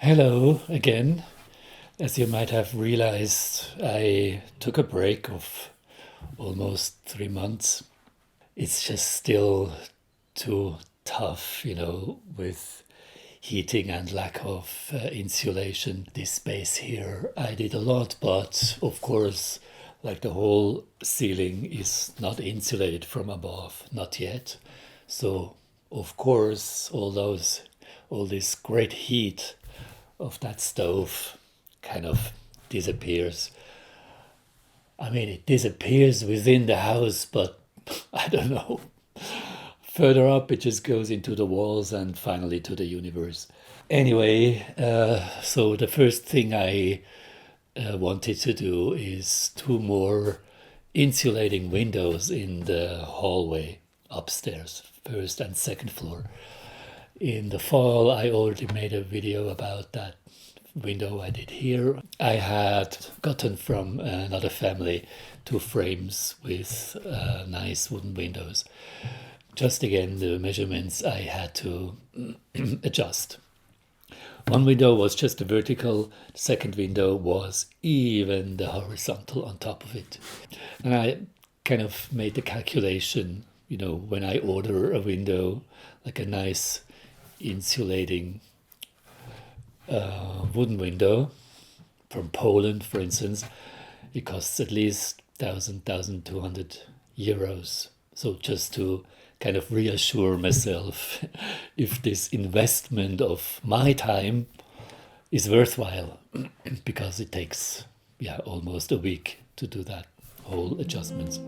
Hello again. As you might have realized, I took a break of almost 3 months. It's just still too tough, with heating and lack of insulation. This space here, I did a lot, but of course, like the whole ceiling is not insulated from above, not yet. So, of course, all this great heat of that stove kind of disappears. I mean, it disappears within the house, but I don't know. Further up, it just goes into the walls and finally to the universe. Anyway, so the first thing I wanted to do is two more insulating windows in the hallway upstairs, first and second floor. In the fall, I already made a video about that window I did here. I had gotten from another family two frames with nice wooden windows. Just again, the measurements I had to adjust. One window was just the vertical, the second window was even the horizontal on top of it. And I kind of made the calculation, when I order a window, like a nice insulating wooden window from Poland, for instance, it costs at least 1,200 euros. So just to kind of reassure myself if this investment of my time is worthwhile, because it takes almost a week to do that whole adjustments.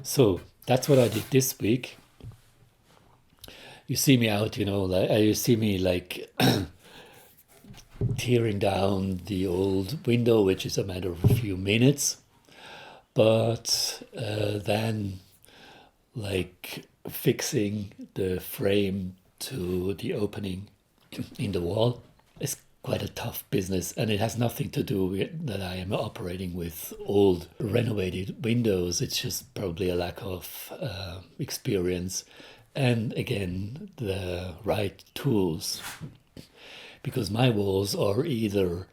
So that's what I did this week. you see me out, like you see me like tearing down the old window, which is a matter of a few minutes. But then, like fixing the frame to the opening in the wall is quite a tough business, and it has nothing to do with that I am operating with old renovated windows. It's just probably a lack of experience, and again the right tools, because my walls are either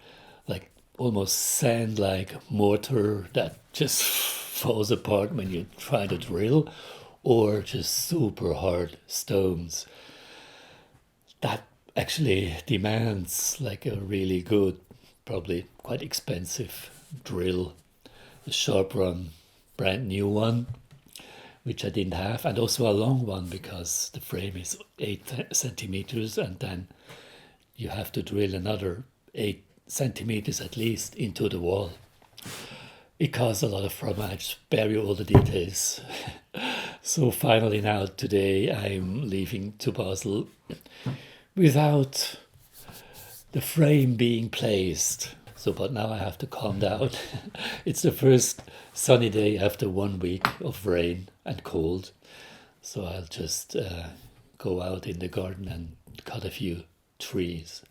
like almost sand like mortar that just falls apart when you try to drill, or just super hard stones that actually demands like a really good, probably quite expensive drill, a sharp run, brand new one, which I didn't have, and also a long one because the frame is 8 centimeters, and then you have to drill another 8 centimeters at least into the wall. It caused a lot of problem. I just spare you all the details. So finally now today I'm leaving to Basel without the frame being placed. So, but now I have to calm down. It's the first sunny day after 1 week of rain and cold. So I'll just go out in the garden and cut a few trees.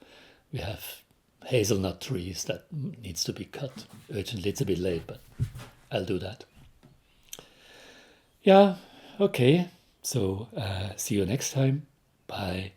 We have hazelnut trees that needs to be cut urgently. It's a bit late, but I'll do that. Yeah, okay. So see you next time. Bye.